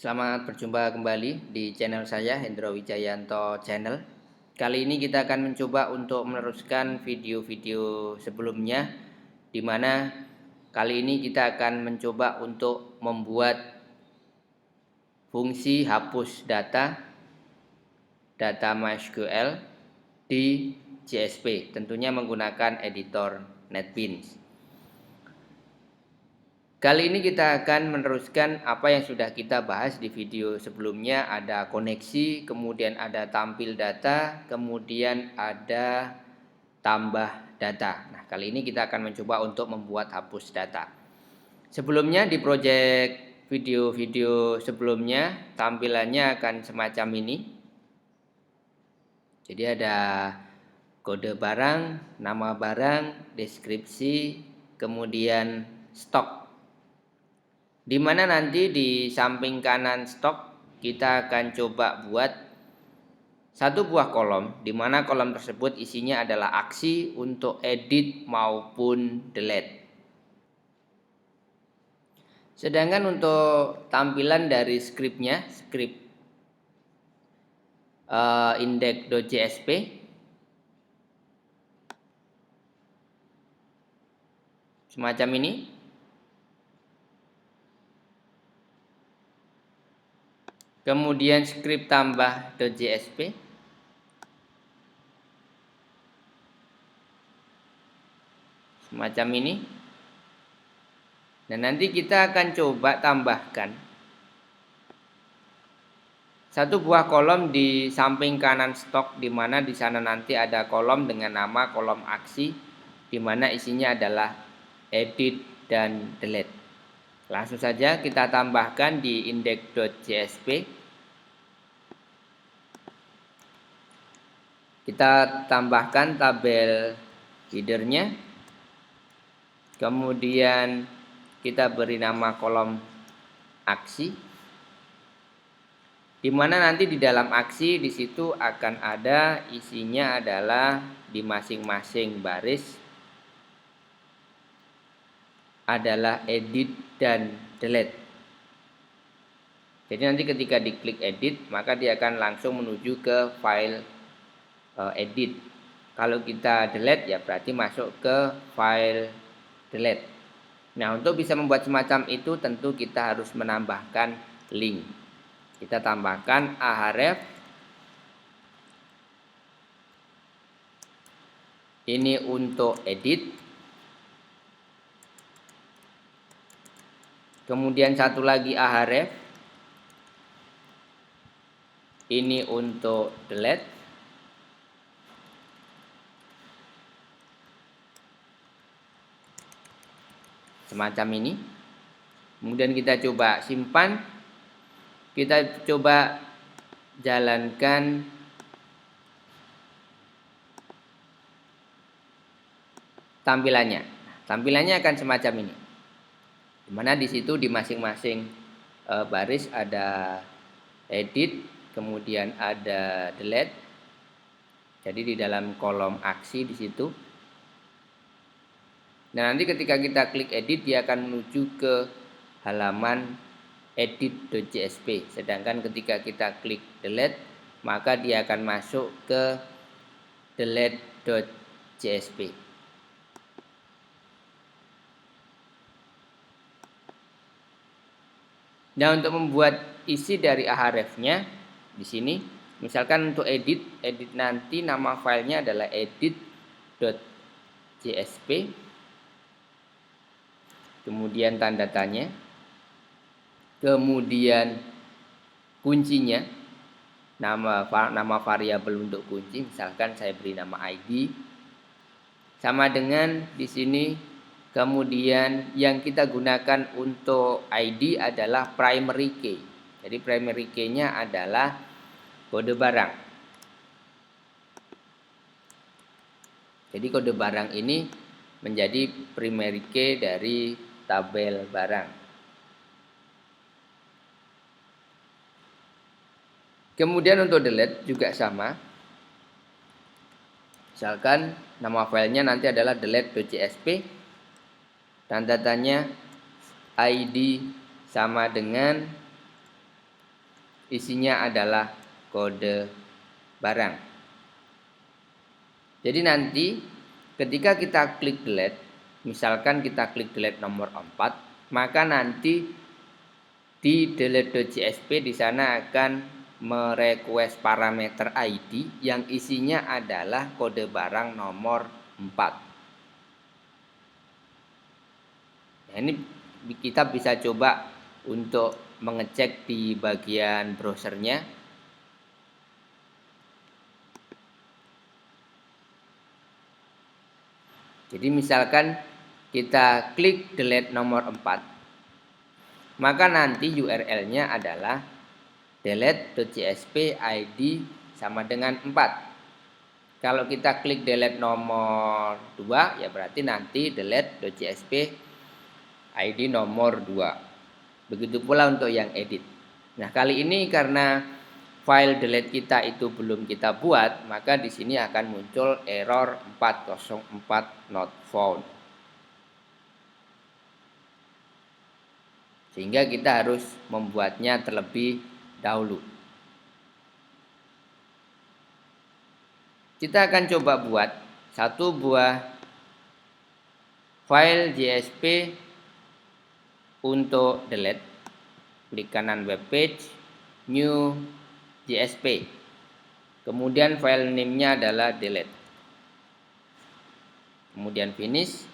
Selamat berjumpa kembali di channel saya, Hendro Wijayanto Channel. Kali ini kita akan mencoba untuk meneruskan video-video sebelumnya, di mana kali ini kita akan mencoba untuk membuat fungsi hapus data MySQL di JSP, tentunya menggunakan editor NetBeans. Kali ini kita akan meneruskan apa yang sudah kita bahas di video sebelumnya. Ada koneksi, kemudian ada tampil data, kemudian ada tambah data. Nah, kali ini kita akan mencoba untuk membuat hapus data. Sebelumnya di project video-video sebelumnya tampilannya akan semacam ini. Jadi ada kode barang, nama barang, deskripsi, kemudian stok. Di mana nanti di samping kanan stok kita akan coba buat satu buah kolom, di mana kolom tersebut isinya adalah aksi untuk edit maupun delete. Sedangkan untuk tampilan dari skripnya, skrip index.jsp semacam ini. Kemudian skrip tambah.jsp semacam ini. Dan nanti kita akan coba tambahkan satu buah kolom di samping kanan stok, di mana di sana nanti ada kolom dengan nama kolom aksi, di mana isinya adalah edit dan delete. Langsung saja kita tambahkan di index.jsp. Kita tambahkan tabel headernya. Kemudian kita beri nama kolom aksi. Di mana nanti di dalam aksi di situ akan ada isinya adalah di masing-masing baris adalah edit dan delete. Jadi nanti ketika diklik edit, maka dia akan langsung menuju ke file edit. Kalau kita delete ya berarti masuk ke file delete. Nah, untuk bisa membuat semacam itu tentu kita harus menambahkan link. Kita tambahkan ahref. Ini untuk edit. Kemudian satu lagi ahref. Ini untuk delete. Semacam ini. Kemudian kita coba simpan. Kita coba jalankan tampilannya. Tampilannya akan semacam ini. Dimana di situ di masing-masing baris ada edit, kemudian ada delete. Jadi di dalam kolom aksi di situ. Nah, nanti ketika kita klik edit dia akan menuju ke halaman edit.jsp. Sedangkan ketika kita klik delete maka dia akan masuk ke delete.jsp. Nah, untuk membuat isi dari ahrefnya di sini, misalkan untuk edit nanti nama filenya adalah edit.jsp. Kemudian tanda tanya. Kemudian kuncinya, nama variabel untuk kunci, misalkan saya beri nama ID. Sama dengan di sini. Kemudian yang kita gunakan untuk ID adalah primary key. Jadi primary key-nya adalah kode barang. Jadi kode barang ini menjadi primary key dari tabel barang. Kemudian untuk delete juga sama. Misalkan nama filenya nanti adalah delete.jsp. Tanda tanya ID sama dengan isinya adalah kode barang. Jadi nanti ketika kita klik delete, misalkan kita klik delete nomor 4, maka nanti di delete.csp di sana akan merequest parameter ID yang isinya adalah kode barang nomor 4. Nah, ini kita bisa coba untuk mengecek di bagian browsernya. Jadi misalkan kita klik delete nomor 4, maka nanti URL-nya adalah delete.csp ID sama dengan 4. Kalau kita klik delete nomor 2, ya berarti nanti delete.csp ID nomor 2. Begitu pula untuk yang edit. Nah, kali ini karena file delete kita itu belum kita buat, maka di sini akan muncul error 404 not found. Sehingga kita harus membuatnya terlebih dahulu. Kita akan coba buat satu buah file JSP untuk delete. Klik kanan web page, new JSP. Kemudian file name-nya adalah delete. Kemudian finish.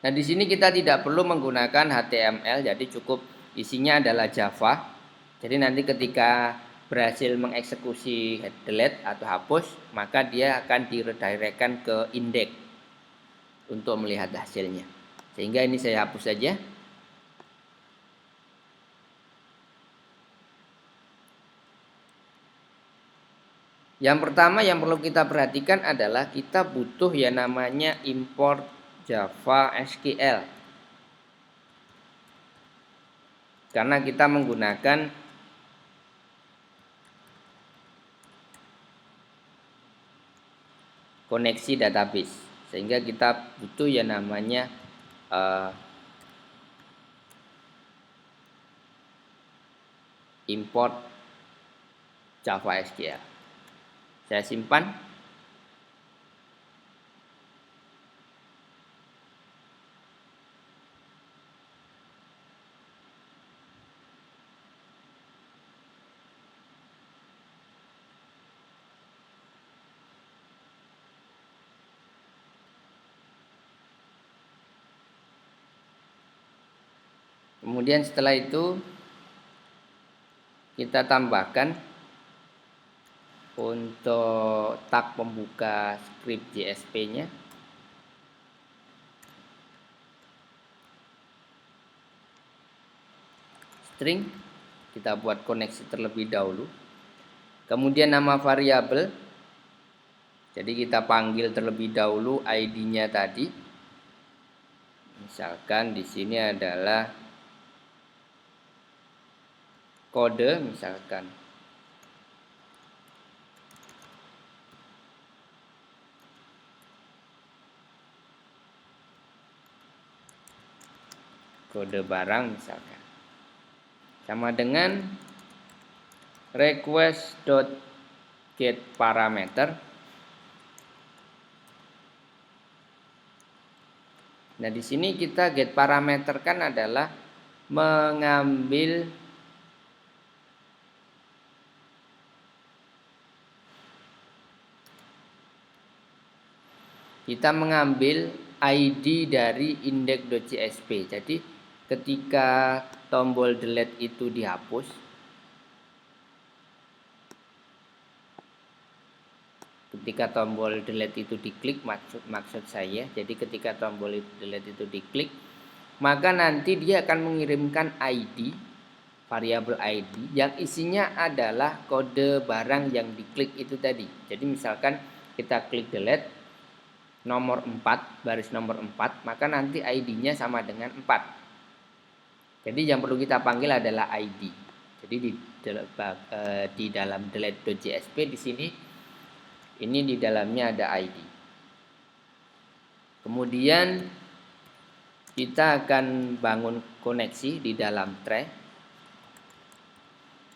Nah, di sini kita tidak perlu menggunakan HTML, jadi cukup isinya adalah Java. Jadi nanti ketika berhasil mengeksekusi delete atau hapus, maka dia akan diredirectkan ke index untuk melihat hasilnya. Sehingga ini saya hapus saja. Yang pertama yang perlu kita perhatikan adalah kita butuh yang namanya import Java SQL. Karena kita menggunakan koneksi database, sehingga kita butuh yang namanya import Java SQL. Saya simpan. Kemudian setelah itu kita tambahkan untuk tag pembuka script JSP-nya. String, kita buat koneksi terlebih dahulu. Kemudian nama variabel, jadi kita panggil terlebih dahulu ID-nya tadi. Misalkan di sini adalah kode, misalkan kode barang, misalkan sama dengan request.getParameter. Nah, di sini kita get parameter kan adalah mengambil ID dari index.csp. Jadi ketika tombol delete itu dihapus, ketika tombol delete itu diklik, maksud saya, jadi ketika tombol delete itu diklik, maka nanti dia akan mengirimkan ID, variabel ID yang isinya adalah kode barang yang diklik itu tadi. Jadi misalkan kita klik delete nomor 4, baris nomor 4, maka nanti ID-nya sama dengan 4. Jadi yang perlu kita panggil adalah ID. Jadi di dalam delete.csp di sini ini di dalamnya ada ID. Kemudian kita akan bangun koneksi di dalam tray.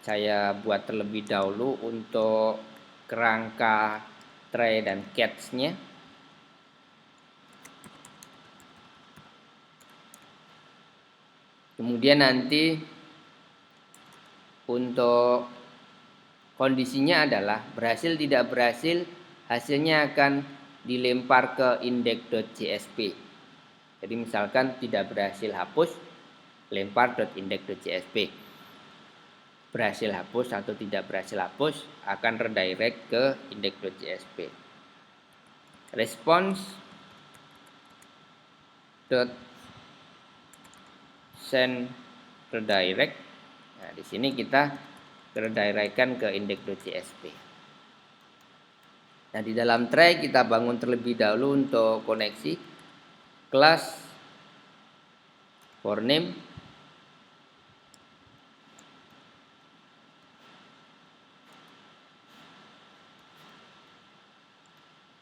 saya buat terlebih dahulu untuk kerangka tray dan catch-nya. Kemudian nanti untuk kondisinya adalah berhasil tidak berhasil, hasilnya akan dilempar ke index.csp. Jadi misalkan tidak berhasil hapus, lempar .index.csp. Berhasil hapus atau tidak berhasil hapus akan redirect ke index.csp. Response send redirect. Nah, di sini kita redirectkan ke index.csp. Nah, di dalam tray kita bangun terlebih dahulu untuk koneksi kelas for name.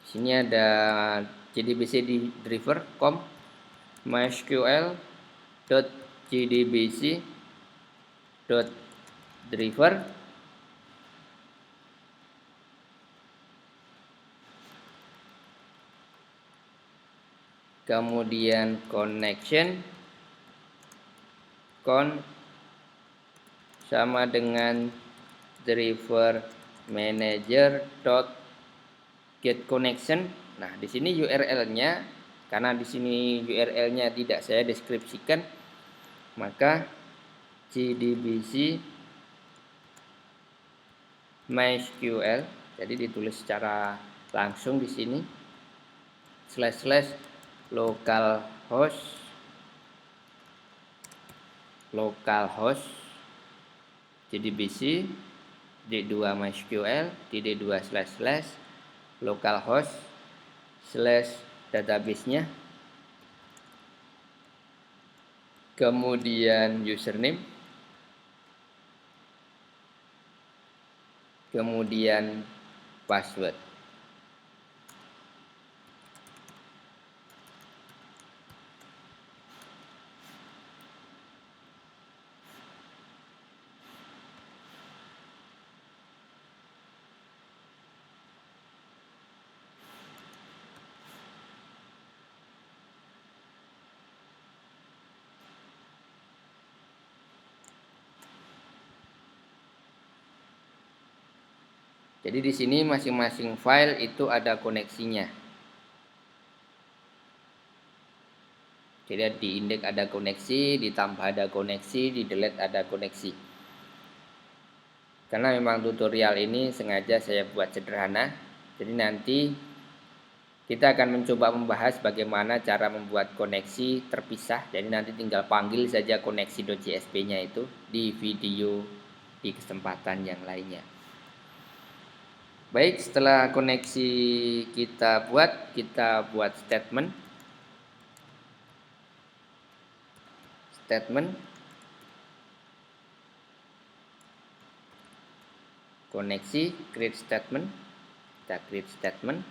Di sini ada JDBC di driver com mysql.jdbc.driver. Kemudian connection sama dengan driver manager get connection. Nah, di sini URL-nya, karena di sini URL-nya tidak saya deskripsikan, maka JDBC MySQL, jadi ditulis secara langsung di sini /localhost JDBC d2 MySQL dd2 / localhost database-nya, kemudian username, kemudian password. Jadi di sini masing-masing file itu ada koneksinya. Jadi di index ada koneksi, ditambah ada koneksi, di delete ada koneksi. Karena memang tutorial ini sengaja saya buat sederhana. Jadi nanti kita akan mencoba membahas bagaimana cara membuat koneksi terpisah. Jadi nanti tinggal panggil saja koneksi.csp-nya itu di video di kesempatan yang lainnya. Baik, setelah koneksi kita buat statement. Koneksi, create statement. Kita create statement.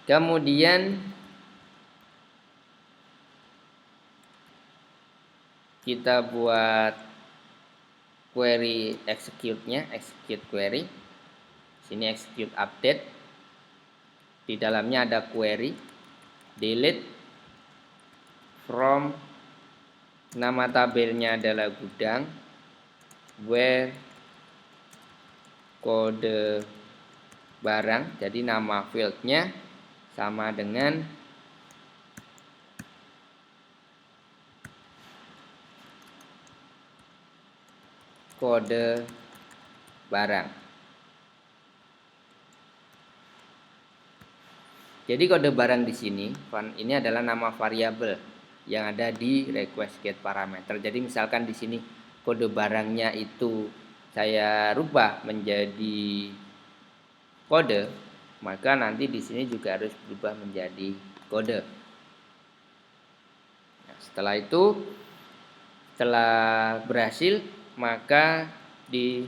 Kemudian kita buat query execute-nya, execute query. Sini execute update. Di dalamnya ada query delete from, nama tabelnya adalah gudang, where kode barang, jadi nama fieldnya sama dengan kode barang. Jadi kode barang di sini, ini adalah nama variabel yang ada di request get parameter. Jadi misalkan di sini kode barangnya itu saya rubah menjadi kode, maka nanti di sini juga harus berubah menjadi kode. Nah, setelah itu, setelah berhasil, maka di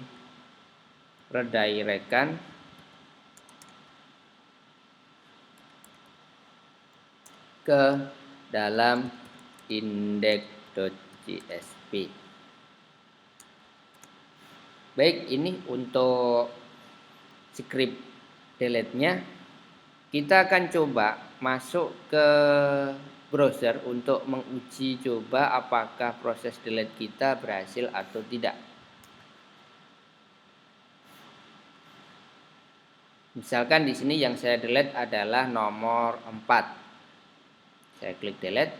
redirectkan ke dalam index.csp. Baik, ini untuk script delete-nya. Kita akan coba masuk ke browser untuk menguji coba apakah proses delete kita berhasil atau tidak. Misalkan di sini yang saya delete adalah nomor 4. Saya klik delete,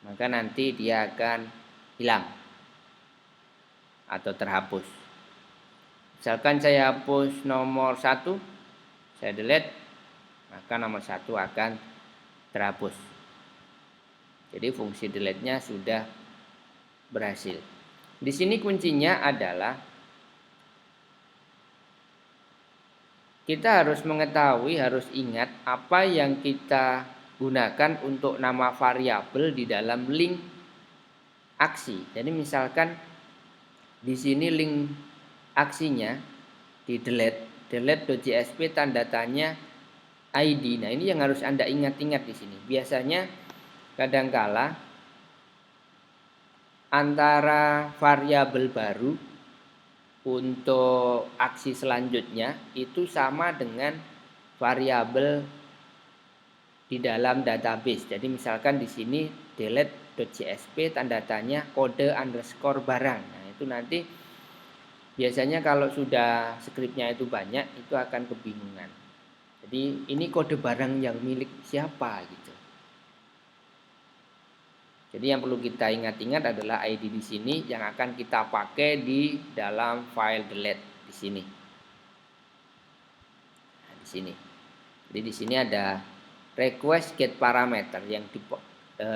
maka nanti dia akan hilang atau terhapus. Misalkan saya hapus nomor 1, saya delete, maka nomor 1 akan terhapus. Jadi fungsi delete-nya sudah berhasil. Di sini kuncinya adalah kita harus mengetahui, harus ingat apa yang kita gunakan untuk nama variabel di dalam link aksi. Jadi misalkan di sini link aksinya di delete.jsp tanda tanya ID. Nah, ini yang harus Anda ingat-ingat di sini. Biasanya kadangkala antara variabel baru untuk aksi selanjutnya itu sama dengan variabel di dalam database. Jadi misalkan di sini delete.jsp tanda tanya kode underscore barang. Nah, itu nanti biasanya kalau sudah skripnya itu banyak itu akan kebingungan. Jadi ini kode barang yang milik siapa gitu. Jadi yang perlu kita ingat-ingat adalah ID di sini yang akan kita pakai di dalam file delete di sini. Nah, di sini. Jadi di sini ada request get parameter yang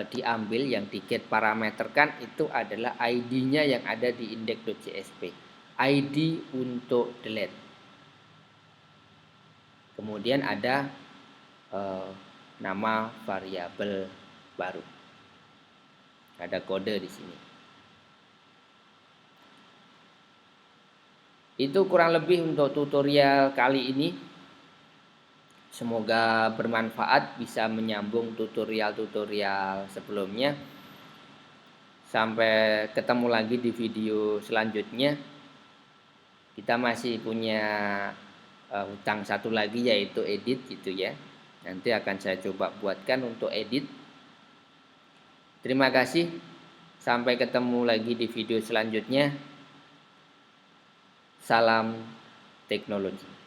diambil, yang di get parameter kan itu adalah ID-nya yang ada di index.jsp. ID untuk delete. Kemudian ada nama variabel baru. Ada kode di sini. Itu kurang lebih untuk tutorial kali ini. Semoga bermanfaat, bisa menyambung tutorial-tutorial sebelumnya. Sampai ketemu lagi di video selanjutnya. Kita masih punya hutang satu lagi yaitu edit gitu ya. Nanti akan saya coba buatkan untuk edit. Terima kasih. Sampai ketemu lagi di video selanjutnya. Salam teknologi.